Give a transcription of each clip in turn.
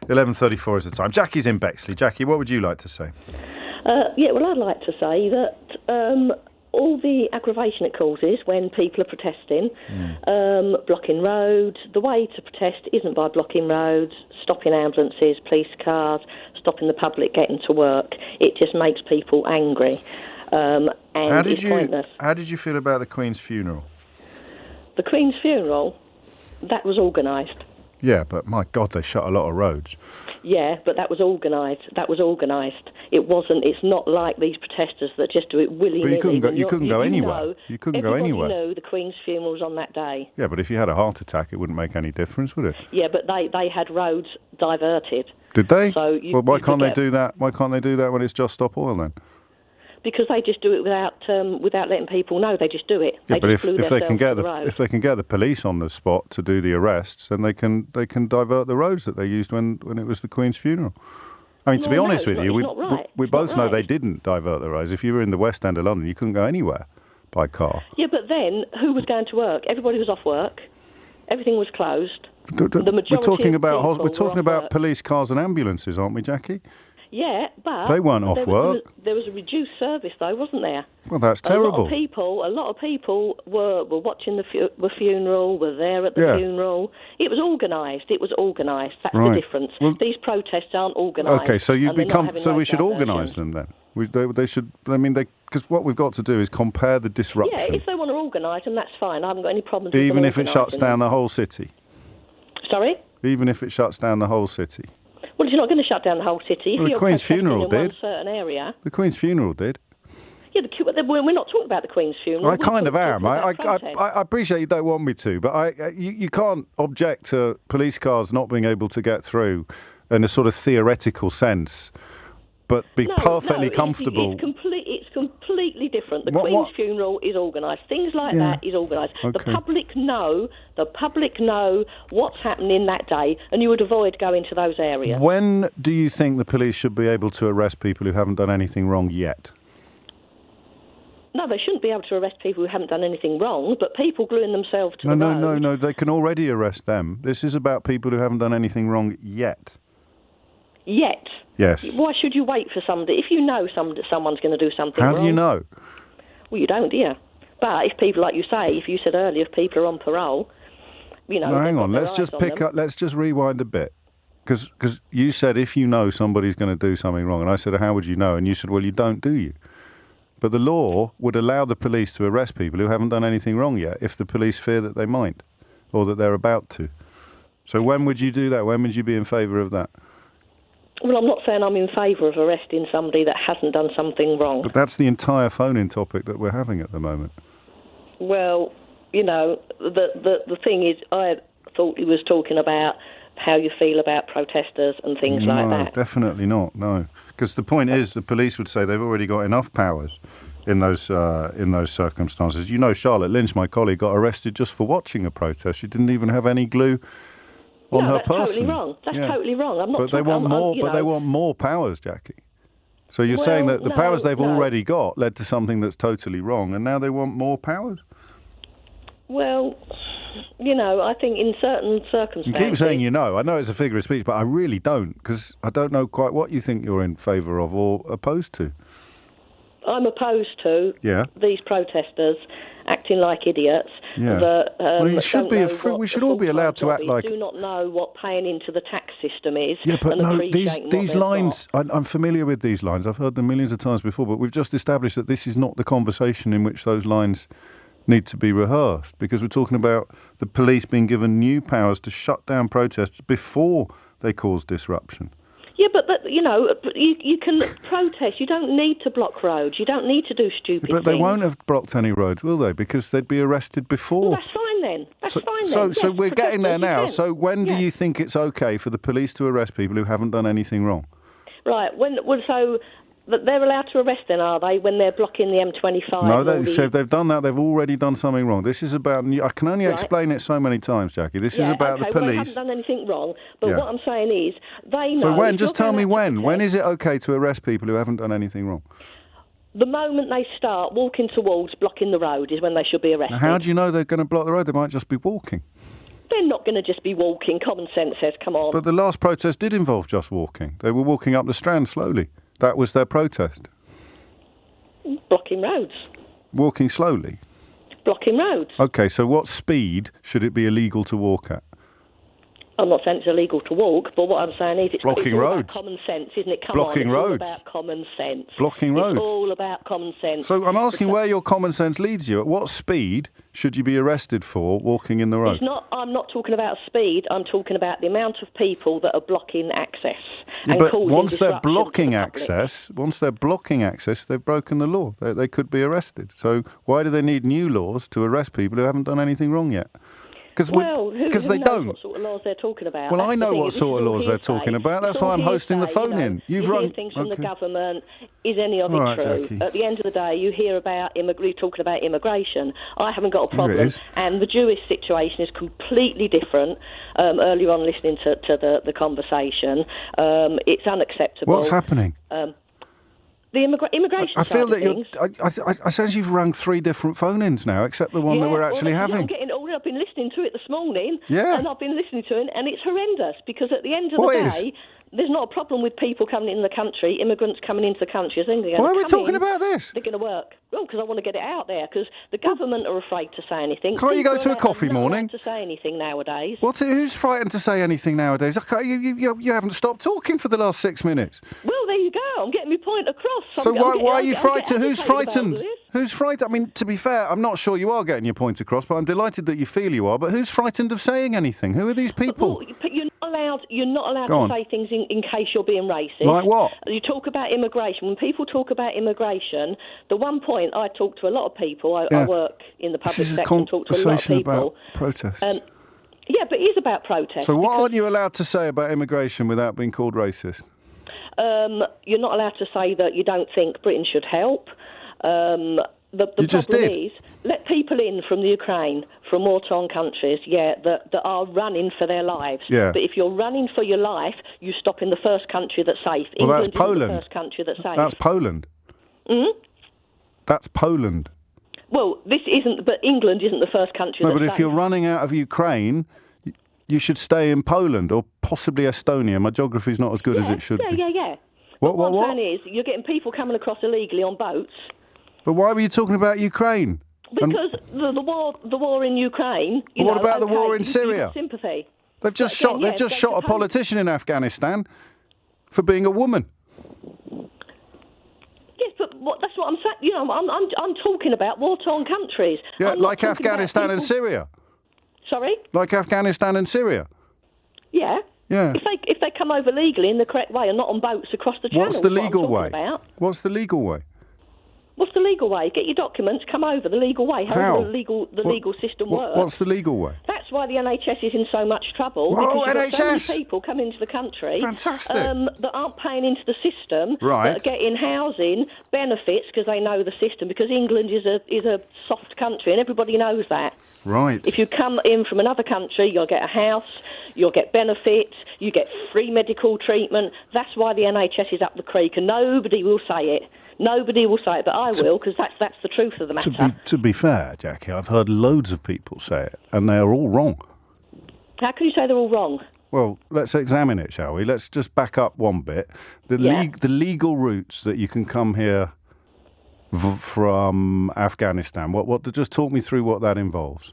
11:34 is the time. Jackie's in Bexley. Jackie, what would you like to say? Well, I'd like to say that all the aggravation it causes when people are protesting, blocking roads, the way to protest isn't by blocking roads, stopping ambulances, police cars, stopping the public getting to work. It just makes people angry, and it's pointless. How did you feel about the Queen's funeral? The Queen's funeral, that was organised. Yeah, but my God, they shut a lot of roads. Yeah, but that was organised. It wasn't. It's not like these protesters that just do it willy-nilly. But you couldn't go anywhere. You couldn't go anywhere. Everybody knew the Queen's funeral was on that day. Yeah, but if you had a heart attack, it wouldn't make any difference, would it? Yeah, but they had roads diverted. Did they? So why can't they do that? Why can't they do that when it's just stop oil then? Because they just do it without letting people know. They just do it. Yeah, but if they can get the police on the spot to do the arrests, then they can divert the roads that they used when it was the Queen's funeral. I mean, to be honest with you, we both know they didn't divert the roads. If you were in the West End of London, you couldn't go anywhere by car. Yeah, but then who was going to work? Everybody was off work. Everything was closed. We're talking about police cars and ambulances, aren't we, Jackie? Yeah, but they weren't off work. There was a reduced service, though, wasn't there? Well, that's terrible. A lot of people were watching the funeral, were there at the funeral. It was organised. That's the difference. Well, these protests aren't organised. Okay, so we should organise them then. They should. I mean, because what we've got to do is compare the disruption. Yeah, if they want to organise them, that's fine. I haven't got any problems. Even if it shuts down the whole city. Sorry? Even if it shuts down the whole city. Well, you're not going to shut down the whole city. Well, the Queen's funeral did. One certain area. The Queen's funeral did. Yeah, we're not talking about the Queen's funeral. I kind of am. I appreciate you don't want me to, but you can't object to police cars not being able to get through in a sort of theoretical sense, but be perfectly comfortable. It's completely different. The Queen's funeral is organised. Things like that is organised. Okay. The public know what's happening that day, and you would avoid going to those areas. When do you think the police should be able to arrest people who haven't done anything wrong yet? No, they shouldn't be able to arrest people who haven't done anything wrong, but people gluing themselves to the road. No, they can already arrest them. This is about people who haven't done anything wrong yet. Yet? Yes. Why should you wait for somebody? If you know someone's going to do something wrong... How do you know? Well, you don't, do you? But if people, like you say, if you said earlier, if people are on parole, you know... No, hang on, let's just let's just rewind a bit. Because you said if you know somebody's going to do something wrong, and I said, how would you know? And you said, well, you don't, do you? But the law would allow the police to arrest people who haven't done anything wrong yet, if the police fear that they might, or that they're about to. So when would you do that? When would you be in favour of that? Well, I'm not saying I'm in favour of arresting somebody that hasn't done something wrong. But that's the entire phone-in topic that we're having at the moment. Well, you know, the thing is, I thought he was talking about how you feel about protesters and things like that. No, definitely not, no. Because the point is, the police would say they've already got enough powers in those circumstances. You know, Charlotte Lynch, my colleague, got arrested just for watching a protest. She didn't even have any glue on her person. That's totally wrong. That's totally wrong. I'm not. But they want more. But they want more powers, Jackie. So you're saying that the powers they've already got led to something that's totally wrong, and now they want more powers? Well, you know, I think in certain circumstances... You keep saying you know. I know it's a figure of speech, but I really don't, because I don't know quite what you think you're in favour of or opposed to. I'm opposed to these protesters acting like idiots. Yeah. We should all be allowed to act like... do not know what paying into the tax system is. Yeah, but no, these lines, I'm familiar with these lines. I've heard them millions of times before, but we've just established that this is not the conversation in which those lines need to be rehearsed, because we're talking about the police being given new powers to shut down protests before they cause disruption. Yeah, but you know, you can protest. You don't need to block roads. You don't need to do stupid things. But they won't have blocked any roads, will they? Because they'd be arrested before. Well, that's fine then. So we're getting there now. So when do you think it's okay for the police to arrest people who haven't done anything wrong? Right. But they're allowed to arrest then, are they, when they're blocking the M25? No, so if they've done that, they've already done something wrong. This is about... I can only explain it so many times, Jackie. This is about the police. Well, they haven't done anything wrong, but what I'm saying is, they know... So when? Just tell me when. When is it okay to arrest people who haven't done anything wrong? The moment they start walking towards blocking the road is when they should be arrested. Now, how do you know they're going to block the road? They might just be walking. They're not going to just be walking. Common sense says, come on. But the last protest did involve just walking. They were walking up the Strand slowly. That was their protest. Blocking roads. Walking slowly. Blocking roads. Okay, so what speed should it be illegal to walk at? I'm not saying it's illegal to walk, but what I'm saying is it's Blocking all roads. about common sense, isn't it? Come Blocking on, it's roads. all about common sense. Blocking roads. It's all about common sense. So I'm asking where your common sense leads you. At what speed should you be arrested for walking in the road? I'm not talking about speed. I'm talking about the amount of people that are blocking access. And But causing once they're disruption blocking to the public. access, they've broken the law. They could be arrested. So why do they need new laws to arrest people who haven't done anything wrong yet? Because they knows don't. What sort of laws they're talking about? Well, That's I the know thing, what this sort is of all laws they're hearsay. talking about. That's It's why all I'm hosting the hearsay, phone in. You hear things from the government. Is any of All it right, true? Jackie. At the end of the day, you hear about talking about immigration. I haven't got a Here it problem. is. And the Jewish situation is completely different. Earlier on, listening to the conversation, it's unacceptable. What's happening? The immigration I feel side that of things. I sense you've rung 3 different phone-ins now, except the one that we're actually having. I've been listening to it this morning, Yeah. and I've been listening to it, and it's horrendous because at the end of What the is? day, there's not a problem with people coming in the country, immigrants coming into the country. Why are we talking about this? They're going to work. Well, because I want to get it out there, because the government are afraid to say anything. Can't you go People to a are coffee not morning? allowed to say anything nowadays. Who's frightened to say anything nowadays? You haven't stopped talking for the last 6 minutes. Well, there you go. I'm getting my point across. So why are you I'm frightened? getting Who's agitated about frightened? this. Who's frightened? I mean, to be fair, I'm not sure you are getting your point across, but I'm delighted that you feel you are. But who's frightened of saying anything? Who are these people? Well, you're not allowed Go to on. say things in case you're being racist. Like what? You talk about immigration. When people talk about immigration, the one point I talk to a lot of people. I work in the public This is a sector and talk to a lot of conversation people. about protests. Yeah, but it is about protest. So what aren't you allowed to say about immigration without being called racist? You're not allowed to say that you don't think Britain should help. The You just problem did. is, let people in from the Ukraine, from war-torn countries, that are running for their lives. Yeah. But if you're running for your life, you stop in the first country that's safe. Well, England that's Poland. isn't the first country that's safe. That's Poland. That's Poland. Well, this isn't, but England isn't the first country No, that's but safe. if you're running out of Ukraine, you should stay in Poland or possibly Estonia. My geography's not as good as it should be. Yeah. What? What I'm saying is, you're getting people coming across illegally on boats. But why were you talking about Ukraine? Because the war in Ukraine. What about the war in you've Syria? got sympathy. They've just shot a politician in Afghanistan for being a woman. Yes, but that's what I'm saying. I'm talking about war-torn countries. Yeah, I'm not like talking about Afghanistan and people- Syria. Sorry. Like Afghanistan and Syria. Yeah. Yeah. If they come over legally in the correct way and not on boats across the channel. What's the what I'm legal talking way? about. What's the legal way? What's the legal way? Get your documents, come over the legal way. How? The legal system works. What's the legal way? That's why the NHS is in so much trouble. Whoa, because you've got so many NHS! people come into the country Fantastic. that aren't paying into the system, Right. that are getting housing benefits because they know the system. Because England is a soft country, and everybody knows that. Right. If you come in from another country, you'll get a house, you'll get benefits, you get free medical treatment. That's why the NHS is up the creek, and nobody will say it. Nobody will say it, but I will, because that's the truth of the matter. To be fair, Jackie, I've heard loads of people say it, and they are all wrong. How can you say they're all wrong? Well, let's examine it, shall we? Let's just back up one bit. The legal routes that you can come here from Afghanistan. Just talk me through what that involves.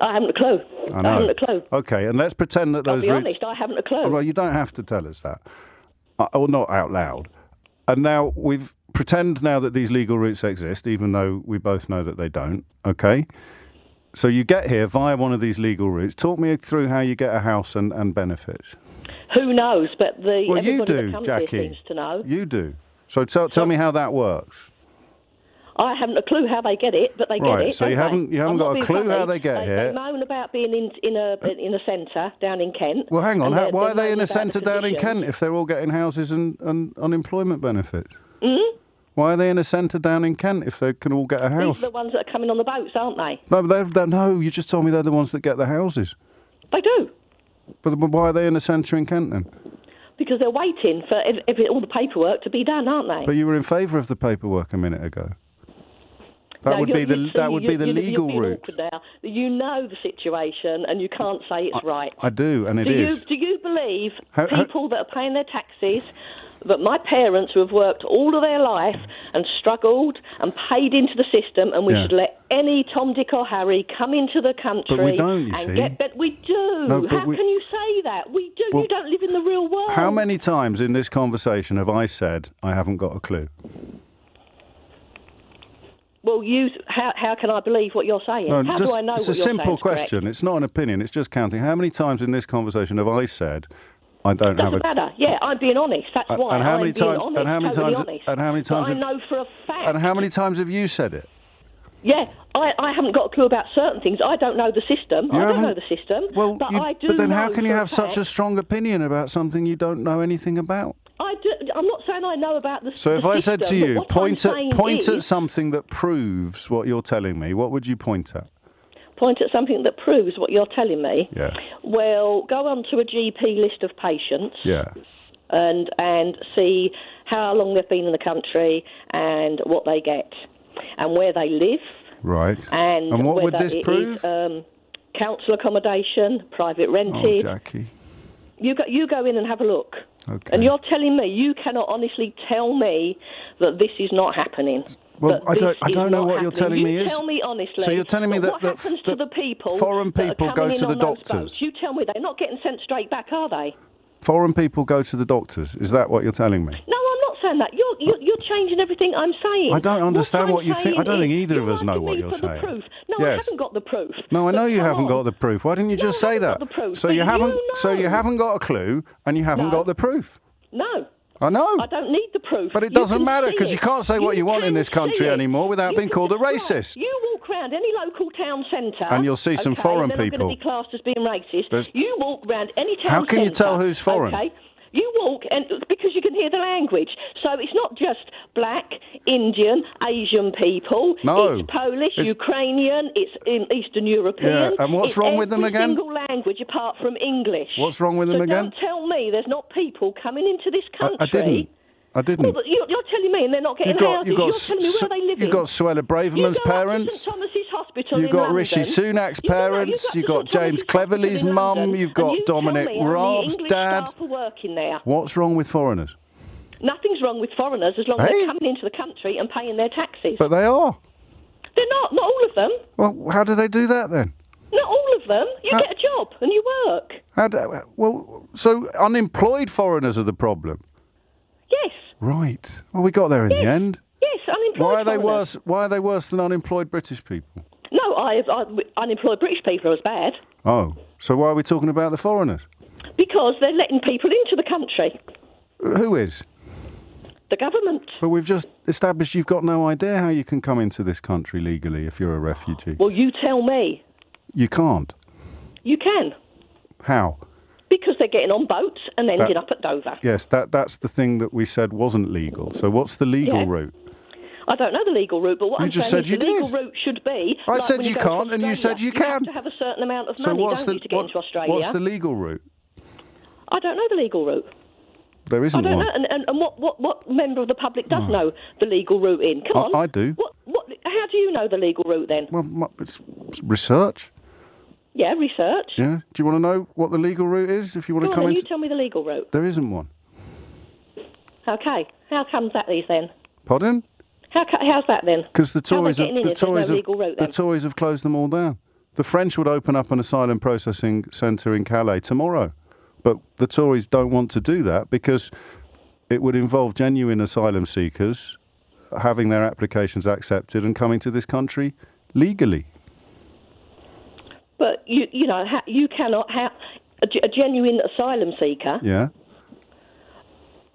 I haven't a clue. I know. I haven't a clue. Okay, and let's pretend that I'll those be routes. honest, I haven't a clue. Oh, well, you don't have to tell us that, or not out loud. And now pretend now that these legal routes exist, even though we both know that they don't. Okay, so you get here via one of these legal routes. Talk me through how you get a house and benefits. Who knows? But Well, you everybody do, that comes Jackie. here seems to know. You do. So tell me how that works. I haven't a clue how they get it, but they get Right, it. so you don't they? haven't I'm got not a being clue how funny. they get here. They moan about being in a centre down in Kent. Well, hang on. and Why are they moaning in a about the centre down in conditions. Kent if they're all getting houses and unemployment benefits? Why are they in a centre down in Kent if they can all get a house? These are the ones that are coming on the boats, aren't they? No, but no, you just told me they're the ones that get the houses. They do. But why are they in a centre in Kent then? Because they're waiting for all the paperwork to be done, aren't they? But you were in favour of the paperwork a minute ago. That would be the legal you're route. Awkward now. You know the situation, and you can't say it's right. I do, and it is. Do you believe people that are paying their taxes, that my parents who have worked all of their life and struggled and paid into the system, and we should let any Tom, Dick or Harry come into the country? But we don't, you see. We do. No, How can you say that? We do. Well, you don't live in the real world. How many times in this conversation have I said I haven't got a clue? Well, how can I believe what you're saying? No, how do I know what it's you're a saying? simple question. Correct? It's not an opinion. It's just counting. How many times in this conversation have I said I don't have a... Doesn't matter. Yeah, I'm being honest. That's why. And how many times? Honest, And how many totally times? honest. And how many times? But I know for a fact. And how many times have you said it? Yeah, I haven't got a clue about certain things. I don't know the system. I don't know the system. Well, but I do. But then how know can you for have such a strong opinion about something you don't know anything about? I do. I'm not saying I know about the. So if the I system, said to you, but what point at something that proves what you're telling me, what would you point at? Point at something that proves what you're telling me. Yeah. Well, go onto a GP list of patients. Yeah. And see how long they've been in the country and what they get and where they live. Right. And what would whether this it prove? is, council accommodation, private rented. Oh, Jackie. You go in and have a look. Okay. And you're telling me, you cannot honestly tell me that this is not happening. Well, I don't know what you're telling me is. Tell me honestly. So you're telling me that what happens to the people? Foreign people go to the doctors. Boats? You tell me they're not getting sent straight back, are they? Foreign people go to the doctors. Is that what you're telling me? No, I'm not saying that. You're changing everything I'm saying. I don't understand what you think. I don't think either of us know what you're you're saying. The proof. No, yes. I haven't got the proof. No, I know you come haven't on. got the proof. Why didn't you just say that? Got the proof. So But you haven't. know. So you haven't got a clue, and you haven't got the proof. No. I know. I don't need the proof. But it doesn't matter because because you can't say what you want in this country anymore without being called a racist. You walk around any local town centre, and you'll see some foreign people. people. Going to be classed as being racist. You walk around any town. How can you centre, tell who's foreign? Okay? You walk, and because you can hear the language. So it's not just black, Indian, Asian people. No. It's Polish, Ukrainian, it's in Eastern European. Yeah, and what's wrong with them again? Every single language apart from English. What's wrong with them again? Don't tell me there's not people coming into this country. I didn't. Well, but you're telling me, and they're not getting houses. You're telling me where they live. You've got Suella Braverman's parents. St Thomas's Hospital. You've got in Rishi London. Sunak's parents. You've got James Cleverly's mum. You've got Dominic Raab's dad. Staff are working there. What's wrong with foreigners? Nothing's wrong with foreigners as long as they're coming into the country and paying their taxes. But they are. They're not all of them. Well, how do they do that then? Not all of them. You get a job and you work. So unemployed foreigners are the problem. Yes. Right. Well, we got there in the end. Yes, unemployed Why are they foreigners. worse? Why are they worse than unemployed British people? No, unemployed British people are as bad. Oh, so why are we talking about the foreigners? Because they're letting people into the country. Who is? The government. But we've just established you've got no idea how you can come into this country legally if you're a refugee. Well, you tell me. You can't. You can. How? Because they're getting on boats and ending up at Dover. Yes, that's the thing that we said wasn't legal. So what's the legal route? I don't know the legal route, but what I'm saying is the legal route should be... I said you can't, and you said you can. You have to have a certain amount of money, don't you, to get into Australia? What's the legal route? I don't know the legal route. There isn't one. I don't know. And what member of the public does know the legal route in? Come on. I do. How do you know the legal route then? Well, it's research. Yeah, research. Yeah. Do you want to know what the legal route is if you want to come in? You tell me the legal route. There isn't one. Okay. How comes that is then? Pardon? How's that then? Because the Tories have closed them all down. The French would open up an asylum processing centre in Calais tomorrow. But the Tories don't want to do that because it would involve genuine asylum seekers having their applications accepted and coming to this country legally. But, you cannot have... A genuine asylum seeker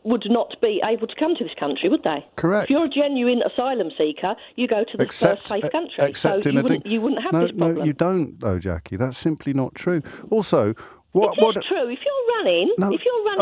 would not be able to come to this country, would they? Correct. If you're a genuine asylum seeker, you go to the first safe country. So you wouldn't have this problem. No, you don't, though, Jackie. That's simply not true. Also... It is true. If you're running,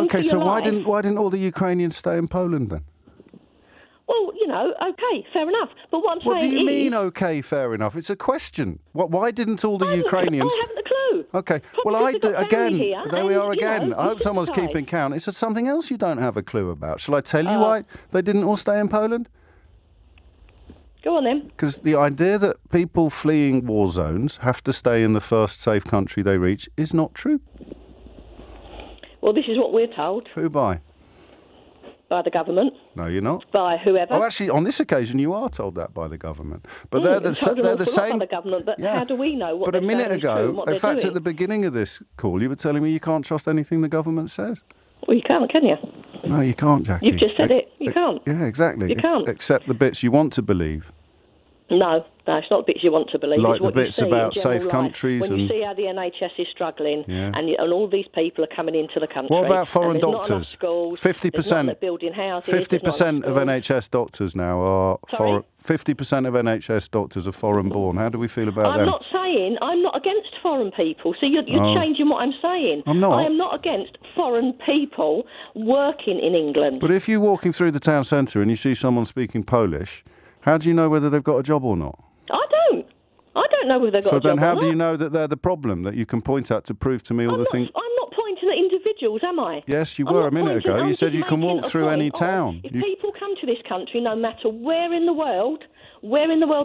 okay, for so your life, why didn't all the Ukrainians stay in Poland then? Well, okay, fair enough. But what I'm saying is... What do you mean, okay, fair enough? It's a question. Why didn't all the Ukrainians... I haven't a clue. Okay, Probably well, I do. Again, here, there we are again. I hope someone's keeping count. It's something else you don't have a clue about. Shall I tell you why they didn't all stay in Poland? Go on then. Because the idea that people fleeing war zones have to stay in the first safe country they reach is not true. Well, this is what we're told. Who by? By the government. No, you're not. By whoever. Oh, actually, on this occasion, you are told that by the government. But they're the By same. the government, but Yeah. how do we know what But a they're minute saying is true and ago, what in they're fact, doing? at the beginning of this call, you were telling me you can't trust anything the government says. Well, you can't, can you? No, you can't, Jackie. You've just said it. You can't. Yeah, exactly. You can't. Except the bits you want to believe. No, it's not the bits you want to believe. Like it's what the you bits see about in general safe life. countries When you and- see how the NHS is struggling Yeah. and all these people are coming into the country. What about foreign and there's not enough doctors? schools, 50%. there's not enough building houses. 50% of there's not enough NHS doctors now are Sorry? foreign. 50% of NHS doctors are foreign born. How do we feel about I'm them? not saying I'm not against foreign people. See, you're Oh. changing what I'm saying. I'm not. I am not against foreign people working in England. But if you're walking through the town centre and you see someone speaking Polish, how do you know whether they've got a job or not? I don't know whether they've got So a job then how or do you not. know that they're the problem that you can point at to prove to me all the things? I'm not pointing at individuals, am I? Yes, you I'm were not a minute pointing- ago. I'm You said just you can making walk a through any point of, town. If people come to this country, no matter where in the world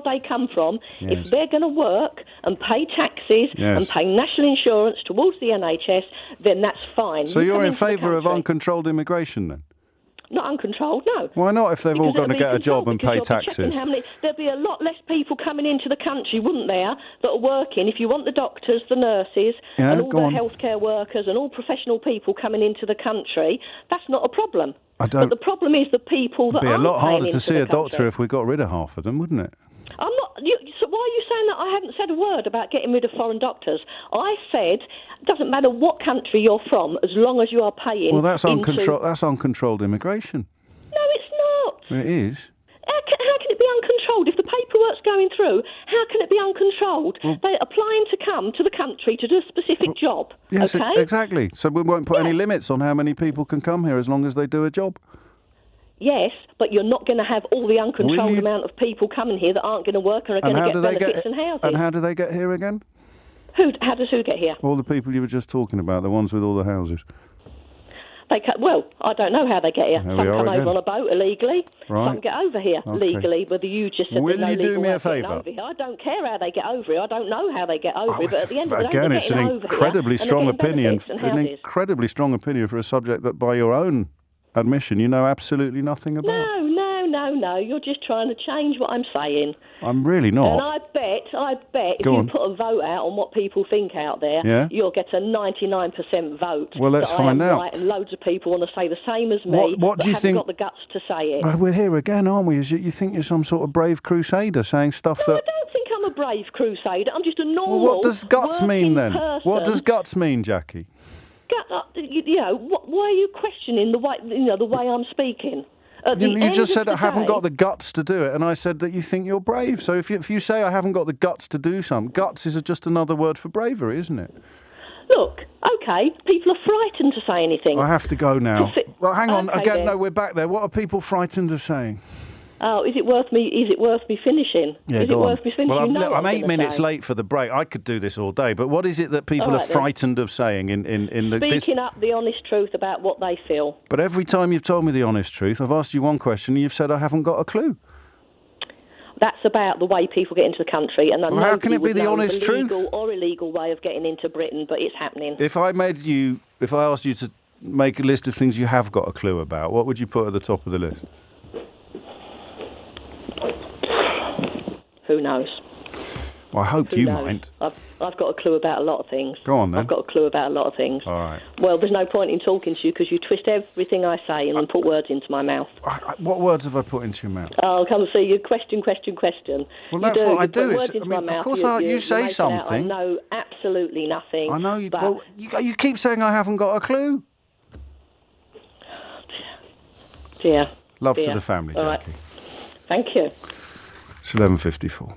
they come from, Yes. if they're going to work and pay taxes Yes. and pay national insurance towards the NHS, then that's fine. So You you're come in into the favour of country. uncontrolled immigration then? Not uncontrolled, no. Why not if they've all Because got to it'll get be a job controlled, and because pay you'll be checking taxes? how many, there'll be a lot less people coming into the country, wouldn't there, that are working. If you want the doctors, the nurses, Yeah, and all go the on. healthcare workers and all professional people coming into the country, that's not a problem. I don't- But the problem is the people that It'd be a aren't lot paying harder to into see the a doctor country. if we got rid of half of them, wouldn't it? I'm not. So why are you saying that I haven't said a word about getting rid of foreign doctors? I said it doesn't matter what country you're from, as long as you are paying. Well, that's into... uncontrolled. That's uncontrolled immigration. No, it's not. It is. How can it be uncontrolled? If the paperwork's going through, how can it be uncontrolled? They're applying to come to the country to do a specific job. Yes, okay? exactly. So we won't put any limits on how many people can come here as long as they do a job. Yes, but you're not going to have all the uncontrolled Will you- amount of people coming here that aren't going to work and are going to get benefits and housing. And how do they get here again? How does who get here? All the people you were just talking about, the ones with all the houses. Well, I don't know how they get here. There Some we are come again. over on a boat illegally. Right. Some get over here Okay. legally. Whether you just said Will there's no you do legal me way a of getting favour? over here. I don't care how they get over here. I don't know how they get over here. But at the end of the day, Again, they're it's an getting over here incredibly and they're strong getting opinion. benefits and An houses. incredibly strong opinion for a subject that, by your own admission, you know absolutely nothing about. No. You're just trying to change what I'm saying. I'm really And not. I bet if Go you on. put a vote out on what people think out there, Yeah. you'll get a 99% vote. Well, let's that find I am out. Right, and loads of people want to say the same as me, What but do you haven't think- got the guts to say it. We're here again, aren't we? You think you're some sort of brave crusader saying stuff No, that... I don't think I'm a brave crusader. I'm just a normal. Well, what does guts mean working then? person. What does guts mean, Jackie? Why are you questioning the way I'm speaking? At the You end just of said the I haven't day- got the guts to do it, and I said that you think you're brave. So if you say I haven't got the guts to do something, guts is just another word for bravery, isn't it? Look, okay, people are frightened to say anything. I have to go now. Well, hang on. Okay, Again, then. no, we're back there. What are people frightened of saying? Oh, is it worth me finishing? Yeah, is go it on. worth me finishing? Well, You know what I'm 8 gonna minutes say. late for the break. I could do this all day, but what is it that people All are right, then. frightened of saying in the this? Speaking up the honest truth about what they feel. But every time you've told me the honest truth, I've asked you one question, and you've said I haven't got a clue. That's about the way people get into the country, and Well, how can it be would the know honest the legal truth? or illegal way of getting into Britain, but it's happening. If I asked you to make a list of things you have got a clue about, what would you put at the top of the list? Who knows? Well, I hope Who you knows? might. I've got a clue about a lot of things. Go on, then. I've got a clue about a lot of things. All right. Well, there's no point in talking to you because you twist everything I say and then put words into my mouth. What words have I put into your mouth? Oh, come and see you. Question. Well, that's what I do. Put It's- words into I mean, my of mouth. course you you say make it out. I something. know absolutely nothing. I know you. But Well, you keep saying I haven't got a clue. dear. Love to dear. the family, All right. Jackie. Thank you. It's 11:54.